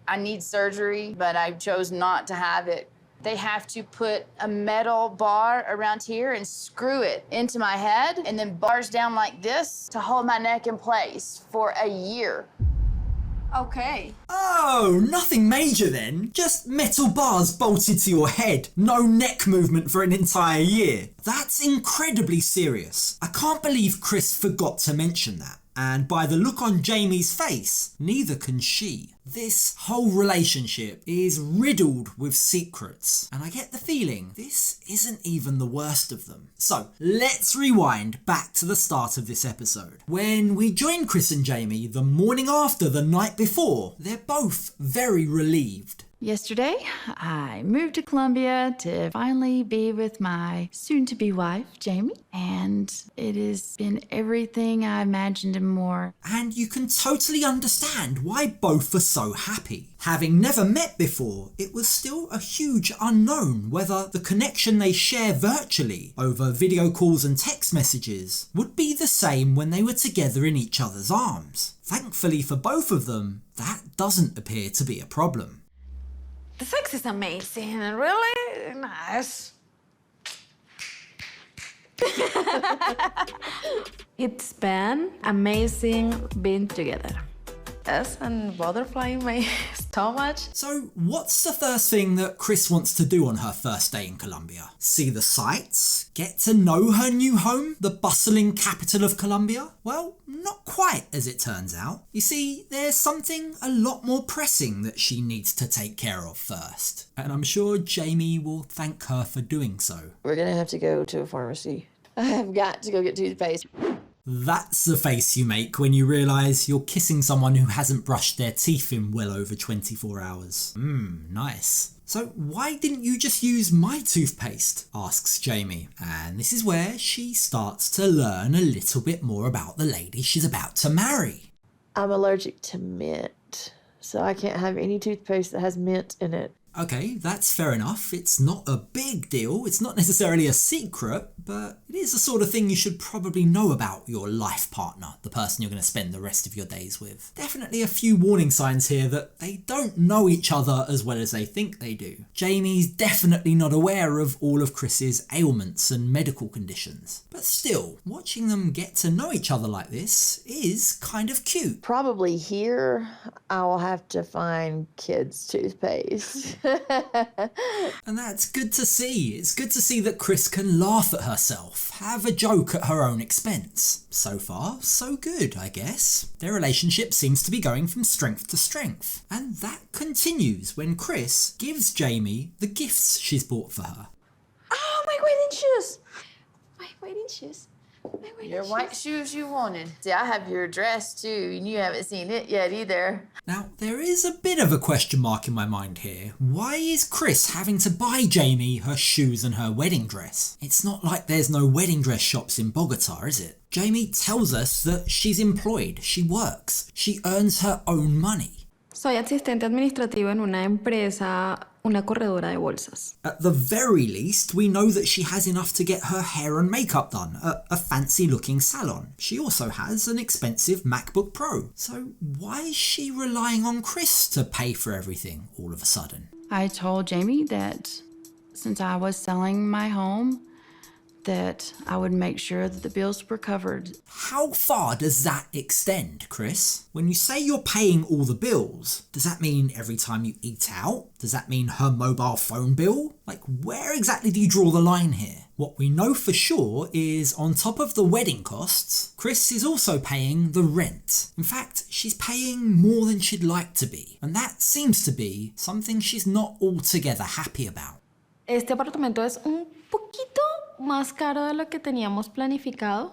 I need surgery, but I chose not to have it. They have to put a metal bar around here and screw it into my head and then bars down like this to hold my neck in place for a year. Okay. Oh, nothing major then. Just metal bars bolted to your head. No neck movement for an entire year. That's incredibly serious. I can't believe Kris forgot to mention that. And by the look on Jeymi's face, neither can she. This whole relationship is riddled with secrets, and I get the feeling this isn't even the worst of them. So let's rewind back to the start of this episode. When we join Kris and Jeymi the morning after the night before, they're both very relieved. Yesterday, I moved to Colombia to finally be with my soon-to-be wife, Jeymi, and it has been everything I imagined and more. And you can totally understand why both are so happy. Having never met before, it was still a huge unknown whether the connection they share virtually over video calls and text messages would be the same when they were together in each other's arms. Thankfully for both of them, that doesn't appear to be a problem. The sex is amazing and really nice. It's been amazing being together. Yes, and butterfly in my stomach. So what's the first thing that Kris wants to do on her first day in Colombia? See the sights? Get to know her new home? The bustling capital of Colombia? Well, not quite, as it turns out. You see, there's something a lot more pressing that she needs to take care of first. And I'm sure Jeymi will thank her for doing so. We're gonna have to go to a pharmacy. I have got to go get toothpaste. That's the face you make when you realise you're kissing someone who hasn't brushed their teeth in well over 24 hours. Nice. So why didn't you just use my toothpaste? Asks Jeymi. And this is where she starts to learn a little bit more about the lady she's about to marry. I'm allergic to mint, so I can't have any toothpaste that has mint in it. Okay, that's fair enough. It's not a big deal. It's not necessarily a secret, but it is the sort of thing you should probably know about your life partner, the person you're going to spend the rest of your days with. Definitely a few warning signs here that they don't know each other as well as they think they do. Jeymi's definitely not aware of all of Kris's ailments and medical conditions. But still, watching them get to know each other like this is kind of cute. Probably here, I will have to find kids' toothpaste. And that's good to see. It's good to see that Kris can laugh at herself, have a joke at her own expense. So far, so good, I guess. Their relationship seems to be going from strength to strength. And that continues when Kris gives Jeymi the gifts she's bought for her. Oh, my wedding shoes! My wedding shoes. My wedding Your shoes. white shoes you wanted. See, I have your dress too, and you haven't seen it yet either. Now, there is a bit of a question mark in my mind here. Why is Kris having to buy Jeymi her shoes and her wedding dress? It's not like there's no wedding dress shops in Bogota, is it? Jeymi tells us that she's employed, she works, she earns her own money. Soy asistente administrativo en una empresa, una corredora de bolsas. At the very least, we know that she has enough to get her hair and makeup done at a fancy looking salon. She also has an expensive MacBook Pro. So why is she relying on Kris to pay for everything all of a sudden? I told Jeymi that since I was selling my home, that I would make sure that the bills were covered. How far does that extend, Kris? When you say you're paying all the bills, does that mean every time you eat out? Does that mean her mobile phone bill? Like, where exactly do you draw the line here? What we know for sure is on top of the wedding costs, Kris is also paying the rent. In fact, she's paying more than she'd like to be. And that seems to be something she's not altogether happy about. Este apartamento es un poquito más caro de lo que teníamos planificado.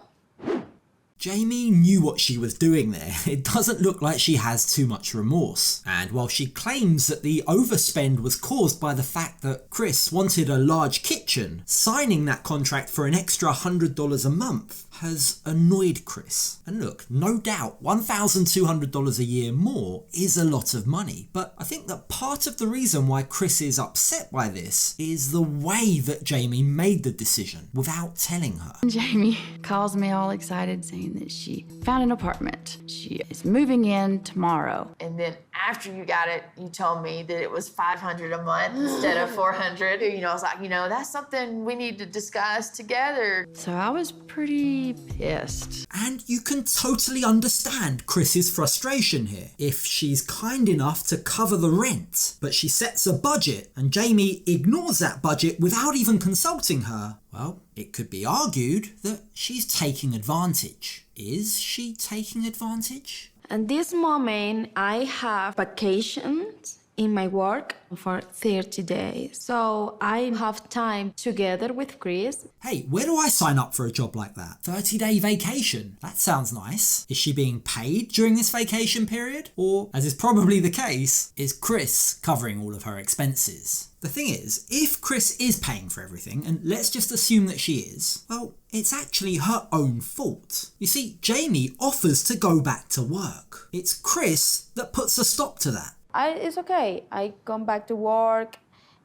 Jeymi knew what she was doing there. It doesn't look like she has too much remorse. And while she claims that the overspend was caused by the fact that Kris wanted a large kitchen, signing that contract for an extra $100 a month has annoyed Kris. And look, no doubt $1,200 a year more is a lot of money, but I think that part of the reason why Kris is upset by this is the way that Jeymi made the decision without telling her. Jeymi calls me all excited saying that she found an apartment. She is moving in tomorrow. And then after you got it, you told me that it was $500 a month instead of $400. You know, I was like, you know, that's something we need to discuss together. So I was pretty pissed. And you can totally understand Chris's frustration here. If she's kind enough to cover the rent, but she sets a budget and Jeymi ignores that budget without even consulting her, well, it could be argued that she's taking advantage. Is she taking advantage? At this moment, I have vacations in my work for 30 days. So I have time together with Kris. Hey, where do I sign up for a job like that? 30-day vacation. That sounds nice. Is she being paid during this vacation period? Or, as is probably the case, is Kris covering all of her expenses? The thing is, if Kris is paying for everything, and let's just assume that she is, well, it's actually her own fault. You see, Jeymi offers to go back to work. It's Kris that puts a stop to that. It's okay. I come back to work.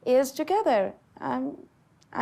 It's together. I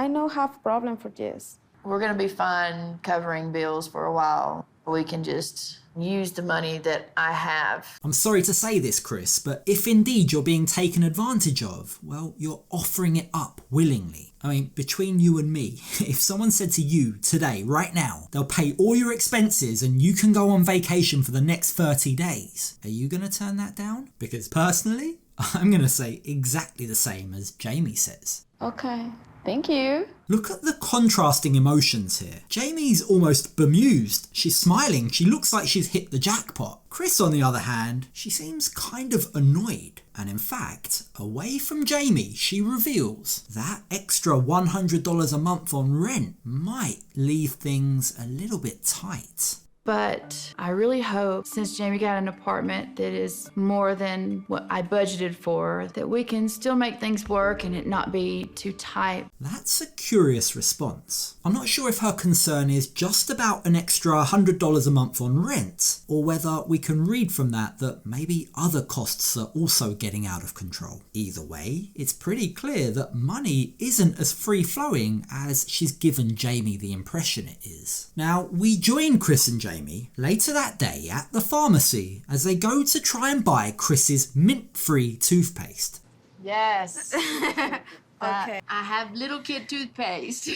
don't have problem for this. We're going to be fine covering bills for a while. We can just use the money that I have. I'm sorry to say this, Kris, but if indeed you're being taken advantage of, well, you're offering it up willingly. I mean, between you and me, if someone said to you today, right now, they'll pay all your expenses and you can go on vacation for the next 30 days, are you going to turn that down? Because personally, I'm going to say exactly the same as Jeymi says. Okay. Thank you. Look at the contrasting emotions here. Jeymi's almost bemused. She's smiling. She looks like she's hit the jackpot. Kris, on the other hand, she seems kind of annoyed. And in fact, away from Jeymi, she reveals that extra $100 a month on rent might leave things a little bit tight. But I really hope, since Jeymi got an apartment that is more than what I budgeted for, that we can still make things work and it not be too tight. That's a curious response. I'm not sure if her concern is just about an extra $100 a month on rent, or whether we can read from that maybe other costs are also getting out of control. Either way, it's pretty clear that money isn't as free-flowing as she's given Jeymi the impression it is. Now, we join Kris and Jeymi later that day at the pharmacy as they go to try and buy Kris's mint-free toothpaste. Yes. Okay. I have little kid toothpaste.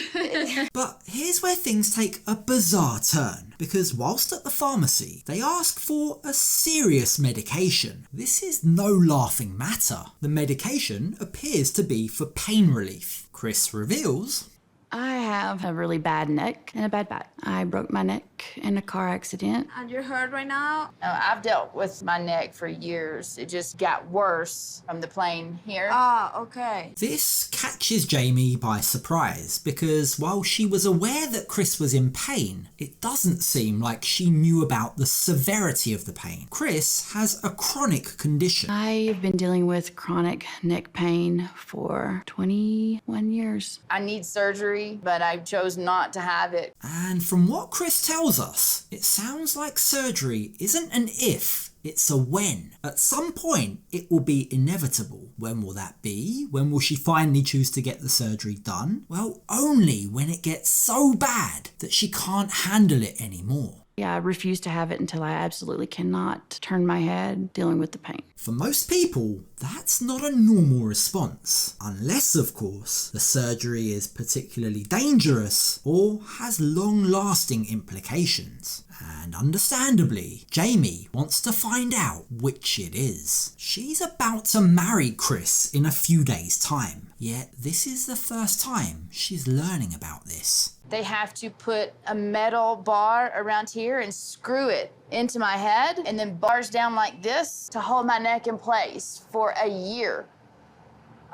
But here's where things take a bizarre turn, because whilst at the pharmacy, they ask for a serious medication. This is no laughing matter. The medication appears to be for pain relief. Kris reveals, I have a really bad neck and a bad back. I broke my neck in a car accident. And you're hurt right now? I've dealt with my neck for years. It just got worse from the plane here. Ah, okay. This catches Jeymi by surprise, because while she was aware that Kris was in pain, it doesn't seem like she knew about the severity of the pain. Kris has a chronic condition. I've been dealing with chronic neck pain for 21 years. I need surgery, but I chose not to have it. And from what Kris tells us, it sounds like surgery isn't an if, it's a when. At some point, it will be inevitable. When will that be? When will she finally choose to get the surgery done? Well, only when it gets so bad that she can't handle it anymore. Yeah, I refuse to have it until I absolutely cannot turn my head dealing with the pain. For most people, that's not a normal response. Unless, of course, the surgery is particularly dangerous or has long-lasting implications. And understandably, Jeymi wants to find out which it is. She's about to marry Kris in a few days' time, yet this is the first time she's learning about this. They have to put a metal bar around here and screw it into my head, and then bars down like this to hold my neck in place for a year.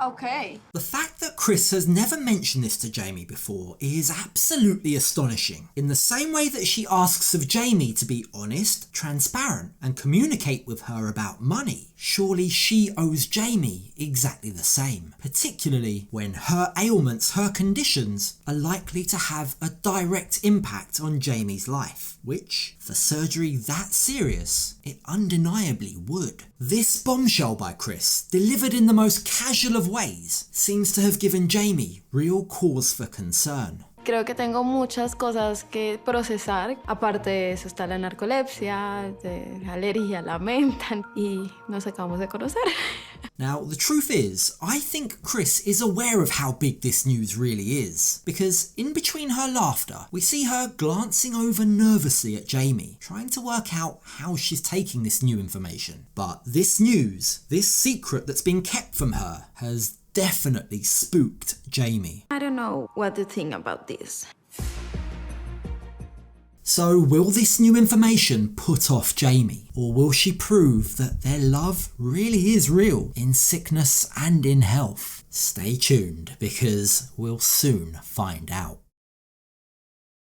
Okay. The fact that Kris has never mentioned this to Jeymi before is absolutely astonishing. In the same way that she asks of Jeymi to be honest, transparent, and communicate with her about money, surely she owes Jeymi exactly the same, particularly when her ailments, her conditions, are likely to have a direct impact on Jeymi's life, which, for surgery that serious, it undeniably would. This bombshell by Kris, delivered in the most casual of ways, seems to have given Jeymi real cause for concern. Creo que tengo muchas cosas que procesar. Aparte de eso está la narcolepsia, la alergia a la menta y nos acabamos de conocer. Now, the truth is, I think Kris is aware of how big this news really is, because in between her laughter, we see her glancing over nervously at Jeymi, trying to work out how she's taking this new information. But this news, this secret that's been kept from her, has definitely spooked Jeymi. I don't know what to think about this. So will this new information put off Jeymi, or will she prove that their love really is real in sickness and in health? Stay tuned, because we'll soon find out.